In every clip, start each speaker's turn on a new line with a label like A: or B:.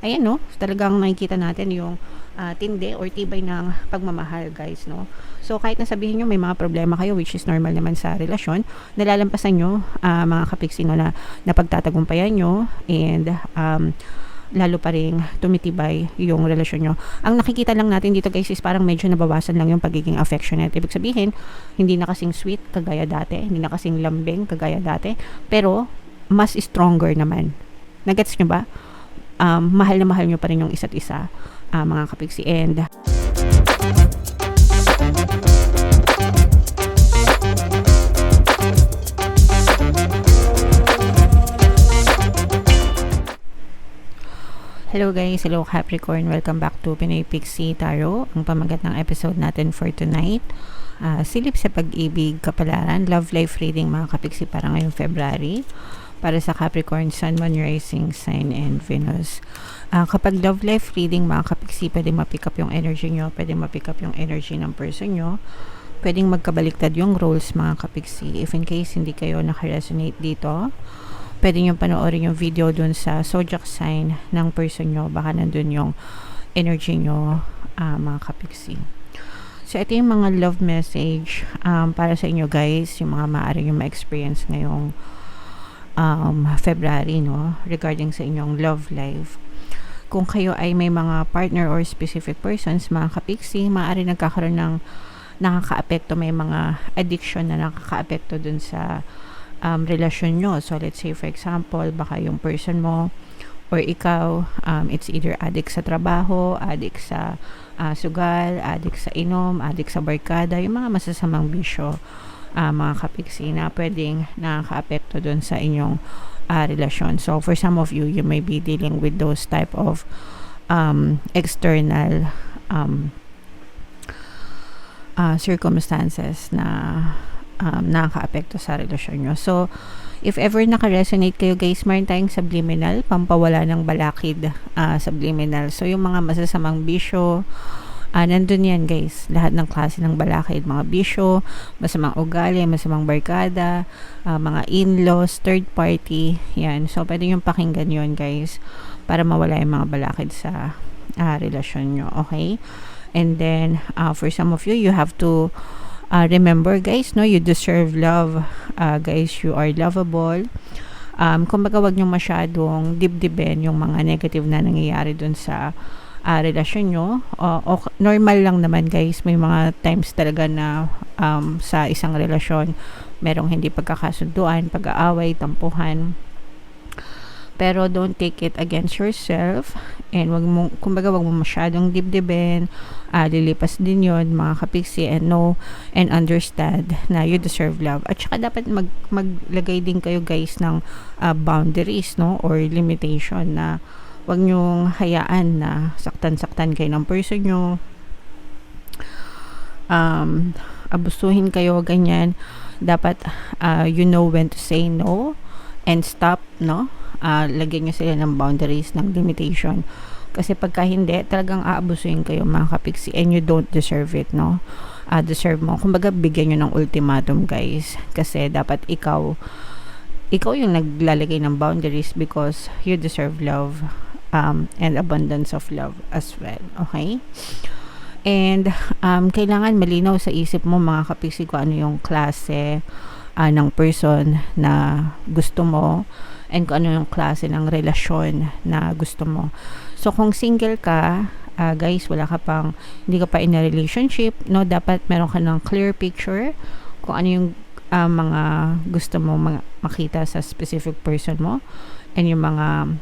A: ayan, no, talagang nakikita natin yung tindi or tibay ng pagmamahal, guys, no. So kahit na sabihin nyo may mga problema kayo, which is normal naman sa relasyon, nalalampasan nyo, mga kapiksi, no, na napagtatagumpayan nyo, and lalo pa rin tumitibay yung relasyon nyo. Ang nakikita lang natin dito, guys, is parang medyo nabawasan lang yung pagiging affectionate. Ibig sabihin, hindi na kasing sweet kagaya dati, hindi na kasing lambing kagaya dati, pero mas stronger naman. Nagets nyo ba? Mahal na mahal nyo pa rin yung isa't isa, mga kapiksi. And hello guys, hello Capricorn, welcome back to Pinoy Pixie Tarot. Ang pamagat ng episode natin for tonight, silip sa pag-ibig, kapalaran, love life reading, mga kapiksi, para ngayong February, para sa Capricorn, Sun, Moon, Rising Sign, and Venus. Kapag love life reading, mga kapiksi, pwede ma-pick up yung energy nyo, pwede ma-pick up yung energy ng person nyo, pwedeng magkabaliktad yung roles, mga kapiksi. If in case hindi kayo nakaresonate dito, pwede nyo panoorin yung video dun sa zodiac sign ng person nyo. Baka nandun yung energy nyo, mga kapiksi. So, ito yung mga love message para sa inyo, guys. Yung mga maaari yung ma-experience ngayong February, no? Regarding sa inyong love life. Kung kayo ay may mga partner or specific persons, mga kapiksi, maaari nagkakaroon ng nakaka-apekto, may mga addiction na nakaka-apekto dun sa relasyon nyo. So let's say for example, baka yung person mo or ikaw, it's either addict sa trabaho, addict sa sugal, addict sa inom, addict sa barkada, yung mga masasamang bisyo, mga kapiksi, na pwedeng nakaka-apekto dun sa inyong relasyon. So for some of you, you may be dealing with those type of external circumstances na nakaka-apekto sa relasyon nyo. So, if ever naka-resonate kayo, guys, meron tayong subliminal, pampawala ng balakid, subliminal. So, yung mga masasamang bisyo, nandun yan, guys. Lahat ng klase ng balakid, mga bisyo, masamang ugali, masamang barkada, mga in-laws, third party, yan. So, pwede yung pakinggan yun, guys, para mawala yung mga balakid sa relasyon nyo, okay? And then, for some of you, you have to remember, guys, no, you deserve love. Guys, you are lovable. Kumbaga, wag nyo masyadong dibdibin yung mga negative na nangyayari dun sa relasyon nyo. Normal lang naman, guys. May mga times talaga na sa isang relasyon merong hindi pagkakasunduan, pag-aaway, tampuhan. Pero don't take it against yourself, and kumbaga wag mo masyadong dibdibin, lilipas din yun, mga kapiksi, and know and understand na you deserve love. At saka dapat maglagay din kayo, guys, ng boundaries, no, or limitation, na wag nyong hayaan na saktan-saktan kayo ng person nyo, abusuhin kayo, ganyan. Dapat you know when to say no and stop, no. Lagyan nyo sila ng boundaries, ng limitation, kasi pagka hindi, talagang aabusuin kayo, mga kapiksi, and you don't deserve it, no. Deserve mo, kumbaga bigyan nyo ng ultimatum, guys, kasi dapat ikaw yung naglalagay ng boundaries, because you deserve love, and abundance of love as well, okay? And kailangan malinaw sa isip mo, mga kapiksi, kung ano yung klase ng person na gusto mo, and kung ano yung klase ng relasyon na gusto mo. So, kung single ka, guys, hindi ka pa in a relationship, no, dapat meron ka ng clear picture kung ano yung mga gusto mo makita sa specific person mo, and yung mga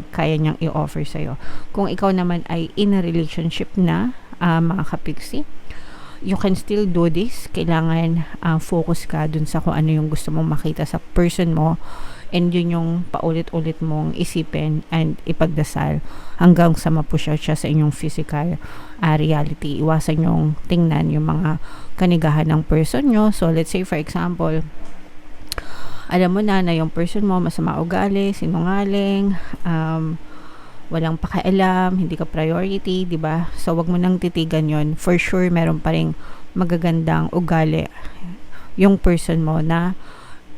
A: kaya niyang i-offer sa'yo. Kung ikaw naman ay in a relationship na, mga kapiksi, you can still do this. Kailangan focus ka dun sa kung ano yung gusto mong makita sa person mo, and yun yung paulit-ulit mong isipin and ipagdasal hanggang sa mapush out siya sa inyong physical reality. Iwasan yung tingnan yung mga kanigahan ng person nyo. So let's say for example, alam mo na yung person mo masama ugali, sinungaling, walang pakialam, hindi ka priority, di ba? So wag mo nang titigan yon. For sure meron pa ring magagandang ugali yung person mo na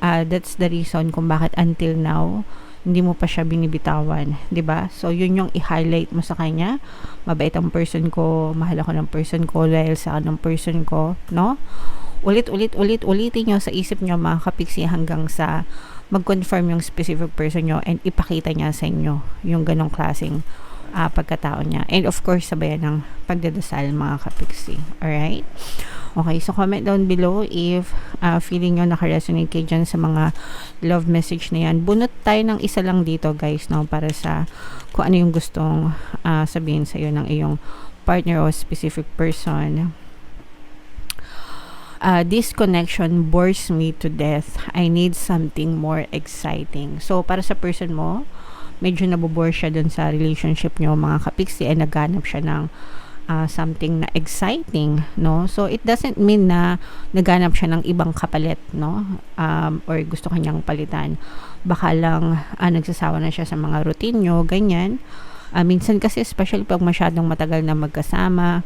A: that's the reason kung bakit until now hindi mo pa siya binibitawan, 'di ba? So yun yung i-highlight mo sa kanya. Mabait ang person ko, mahal ako ng person ko, loyal sa akin ng person ko, no? Ulitin nyo sa isip nyo mga kapiksi hanggang sa mag-confirm yung specific person nyo and ipakita niya sa inyo yung ganong klaseng pagkatao niya. And of course, sabayan ng pagdadasal mga kapiksi. Alright? Okay, so comment down below if feeling nyo nakaresonate kayo dyan sa mga love message na yan. Bunot tayo ng isa lang dito guys, no? Para sa kung ano yung gustong sabihin sa'yo ng iyong partner o specific person. This connection bores me to death. I need something more exciting. So, para sa person mo, medyo nabobore siya dun sa relationship nyo mga kapiksi and naghanap siya ng something na exciting, no? So, it doesn't mean na naghanap siya ng ibang kapalit, no? Or gusto kanyang palitan. Baka lang nagsasawa na siya sa mga routine nyo, ganyan. Minsan kasi, especially pag masyadong matagal na magkasama,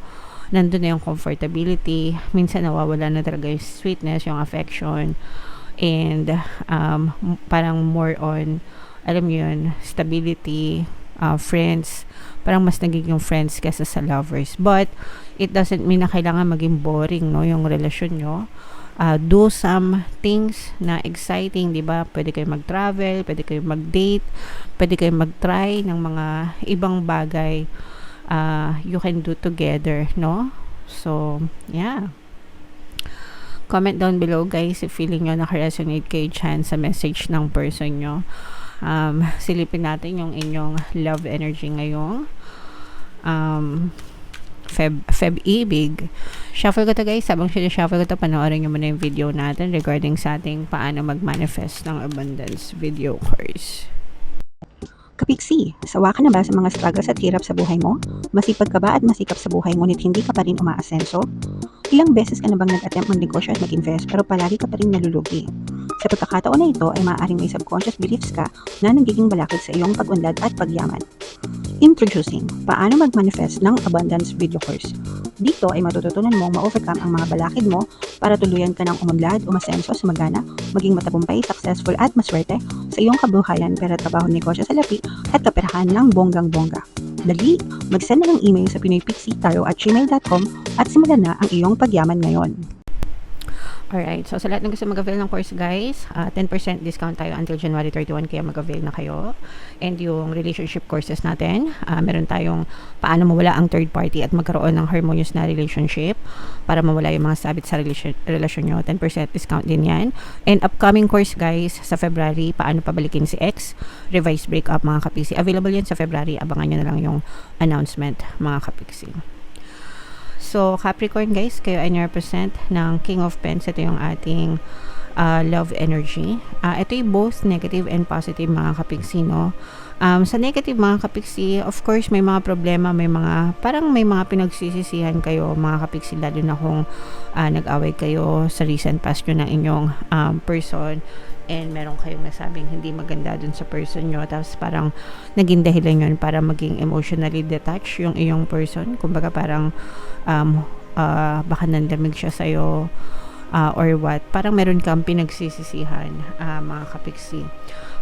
A: nandun na yung comfortability. Minsan nawawala na talaga yung sweetness, yung affection, and parang more on, alam mo yun, stability, friends, parang mas nagiging friends kaysa sa lovers. But it doesn't mean na kailangan maging boring, no, yung relasyon nyo. Do some things na exciting, di ba? Pwede kayo mag-travel, pwede kayo mag-date, pwede kayo mag-try ng mga ibang bagay you can do together, no? So, yeah. Comment down below guys if feeling nyo nakaresonate kayo dyan sa message ng person nyo. Silipin natin yung inyong love energy ngayong Feb Ibig. Shuffle ko to guys. Sabang shuffle ko to, panoorin nyo muna yung video natin regarding sa ating paano mag-manifest ng abundance video course.
B: Kapiksi, sawa ka na ba sa mga struggles at hirap sa buhay mo? Masipag ka ba at masikap sa buhay ngunit hindi ka pa rin umaasenso? Ilang beses ka na bang nag-attempt mag-negosyo at mag-invest pero palagi ka pa rin nalulugi? Sa pagkakataon na ito ay maaaring may subconscious beliefs ka na nagiging balakid sa iyong pag-unlad at pagyaman. Introducing, paano mag-manifest ng abundance video course. Dito ay matututunan mong ma-overcome ang mga balakid mo para tuluyan ka ng umunlad, umasenso, sumagana, maging matagumpay, successful at maswerte sa iyong kabuhayan, pera, trabaho, negosyo, salapi at kaperahan ng bonggang-bongga. Dali, mag-send na ng email sa pinoypixie@gmail.com at simulan na ang iyong pagyaman ngayon.
A: Alright, so sa lahat ng gusto mag-avail ng course guys, 10% discount tayo until January 31, kaya mag-avail na kayo. And yung relationship courses natin, meron tayong paano mawala ang third party at magkaroon ng harmonious na relationship para mawala yung mga sabit sa relasyon nyo. 10% discount din yan. And upcoming course guys, sa February, paano pabalikin si ex, revised breakup mga kapiksi. Available yan sa February, abangan nyo na lang yung announcement mga kapiksi. So, Capricorn guys, kayo ay represent ng King of Pens. Ito yung ating love energy. Ito yung both negative and positive mga kapiksi, no? Sa negative mga kapiksi, of course, may mga problema, parang may mga pinagsisisihan kayo mga kapiksi, lalo na kung nag-away kayo sa recent past nyo ng inyong person. And meron kayong nasabing hindi maganda dun sa person nyo, tapos parang naging dahilan yun para maging emotionally detached yung iyong person. Kumbaga parang baka nandamig siya sa'yo or what. Parang meron kang pinagsisisihan mga kapiksi.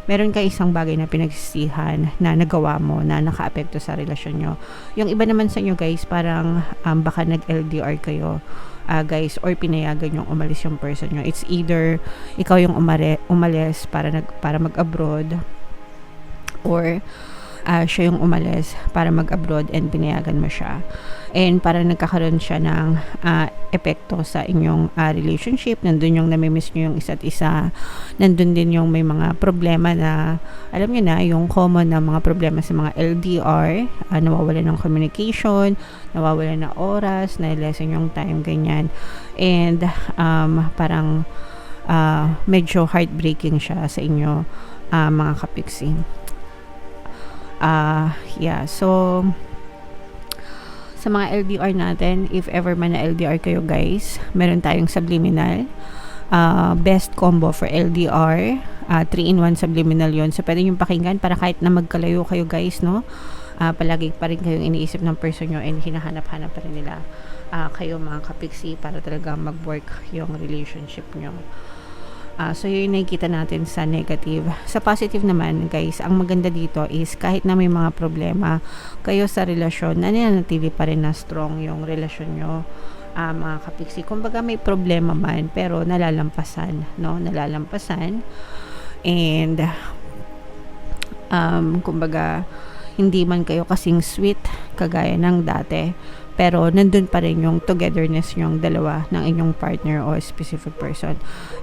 A: Meron ka isang bagay na pinagsisihan na nagawa mo na naka-apekto sa relasyon nyo. Yung iba naman sa inyo guys, parang baka nag-LDR kayo guys, or pinayagan yung umalis yung person nyo. It's either ikaw yung umalis para mag-abroad, or siya yung umalis para mag-abroad and pinayagan mo siya. And parang nagkakaroon siya ng epekto sa inyong relationship. Nandun yung namimiss nyo yung isa't isa. Nandun din yung may mga problema na, alam nyo na, yung common na mga problema sa mga LDR, nawawala ng communication, nawawala ng oras, na-lessen yung time, ganyan. And parang medyo heartbreaking siya sa inyo mga kapiksi. Yeah, so sa mga LDR natin, if ever man na LDR kayo guys, meron tayong subliminal, best combo for LDR, 3-in-1 subliminal yon. So pwede nyo pakinggan para kahit na magkalayo kayo guys, no, palagi pa rin kayong iniisip ng person nyo and hinahanap-hanap pa rin nila kayo mga kapiksi para talaga mag-work yung relationship nyo. So yun yung nakikita natin sa negative. Sa positive naman guys, ang maganda dito is kahit na may mga problema kayo sa relasyon, nananatili pa rin na strong yung relasyon nyo, mga kapiksi. Kumbaga may problema man, pero nalalampasan, no? Nalalampasan. And kumbaga hindi man kayo kasing sweet kagaya ng dati, pero nandun pa rin yung togetherness yung dalawa ng inyong partner o specific person.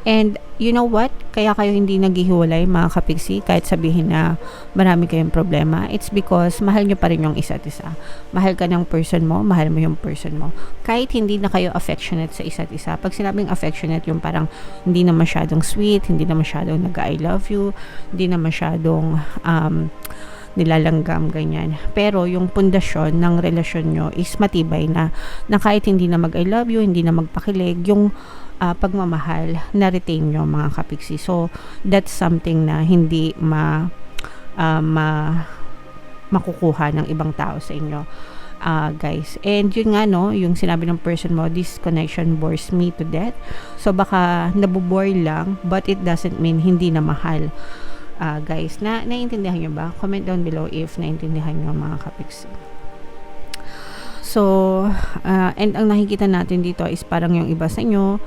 A: And you know what? Kaya kayo hindi naghihiwalay mga kapiksi kahit sabihin na marami kayong problema. It's because mahal nyo pa rin yung isa't isa. Mahal ka ng person mo, mahal mo yung person mo. Kahit hindi na kayo affectionate sa isa't isa. Pag sinabing affectionate, yung parang hindi na masyadong sweet, hindi na masyadong nag-I love you, hindi na masyadong nilalanggam, ganyan. Pero yung pundasyon ng relasyon nyo is matibay na kahit hindi na mag-I love you, hindi na magpakilig, yung pagmamahal na retain nyo mga kapiksi. So, that's something na hindi makukuha ng ibang tao sa inyo. Guys. And yun nga, no, yung sinabi ng person mo, this connection bores me to death. So, baka nabobore lang, but it doesn't mean hindi na mahal. Guys, naiintindihan nyo ba? Comment down below if naiintindihan nyo mga kapiksi. So, and ang nakikita natin dito is parang yung iba sa inyo,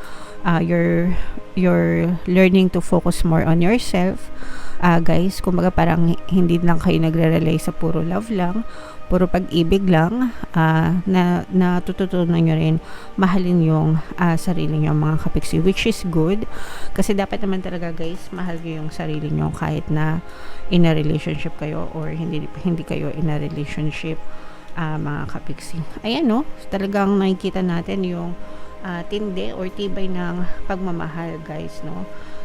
A: you're learning to focus more on yourself. Guys, kumbaga parang hindi lang kayo nagre-rely sa puro love lang, puro pag-ibig lang, na natututunan nyo rin mahalin yung sarili nyo mga kapiksi, which is good kasi dapat naman talaga guys mahal nyo yung sarili nyo kahit na in a relationship kayo or hindi kayo in a relationship, mga kapiksi. Ayan, no, talagang nakikita natin yung tindi or tibay ng pagmamahal guys, no.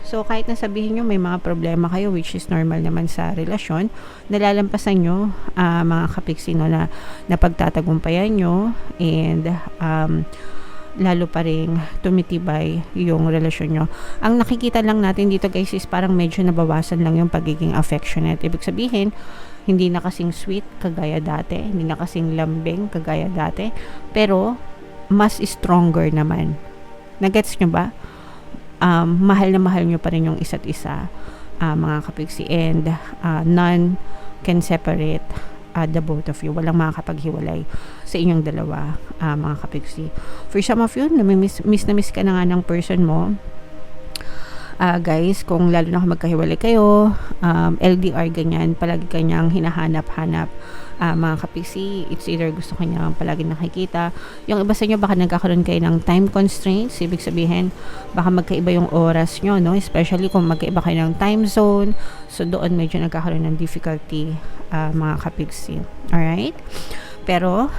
A: So, kahit na sabihin nyo may mga problema kayo, which is normal naman sa relasyon, nalalampasan nyo, mga kapiksi, no, na pagtatagumpayan nyo, and lalo pa rin tumitibay yung relasyon nyo. Ang nakikita lang natin dito guys is parang medyo nabawasan lang yung pagiging affectionate. Ibig sabihin, hindi na kasing sweet kagaya dati, hindi na kasing lambing kagaya dati, pero mas stronger naman. Nagets nyo ba? Mahal na mahal nyo pa rin yung isa't isa, mga kapiksi, and none can separate the both of you. Walang makakapaghiwalay sa inyong dalawa, mga kapiksi. For some of you, miss na miss ka na nga ng person mo, guys, kung lalo na magkahiwalay kayo, LDR, ganyan, palagi kanyang hinahanap-hanap, mga kapiksi. It's either gusto kanya palagi nakikita. Yung iba sa inyo, baka nagkakaroon kayo ng time constraints. Ibig sabihin, baka magkaiba yung oras nyo, no? Especially kung magkaiba kayo ng time zone. So, doon medyo nagkakaroon ng difficulty, mga kapiksi. Alright? Pero,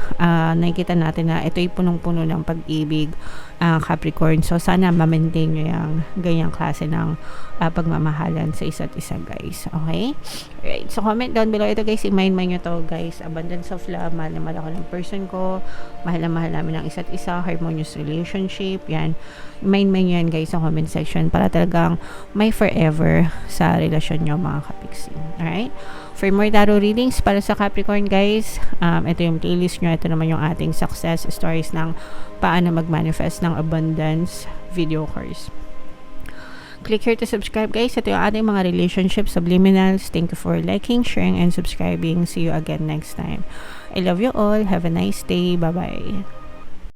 A: nakikita natin na ito'y punong-puno ng pag-ibig, Capricorn. So, sana ma-maintain nyo yung ganyang klase ng pagmamahalan sa isa't isa, guys. Okay? Alright. So, comment down below. Ito, guys, i-mind nyo to, guys. Abundance of love. Mahal na mahal ako ng person ko. Mahal na mahal namin ang isa't isa. Harmonious relationship. Yan. I-mind nyo yan, guys, sa comment section para talagang may forever sa relasyon nyo, mga kapiksi. Alright? For more tarot readings para sa Capricorn, guys, ito yung playlist nyo. Ito naman yung ating success stories ng paano mag-manifest ng abundance video course. Click here to subscribe, guys. Ito yung ating mga relationship subliminals. Thank you for liking, sharing, and subscribing. See you again next time. I love you all. Have a nice day. Bye-bye.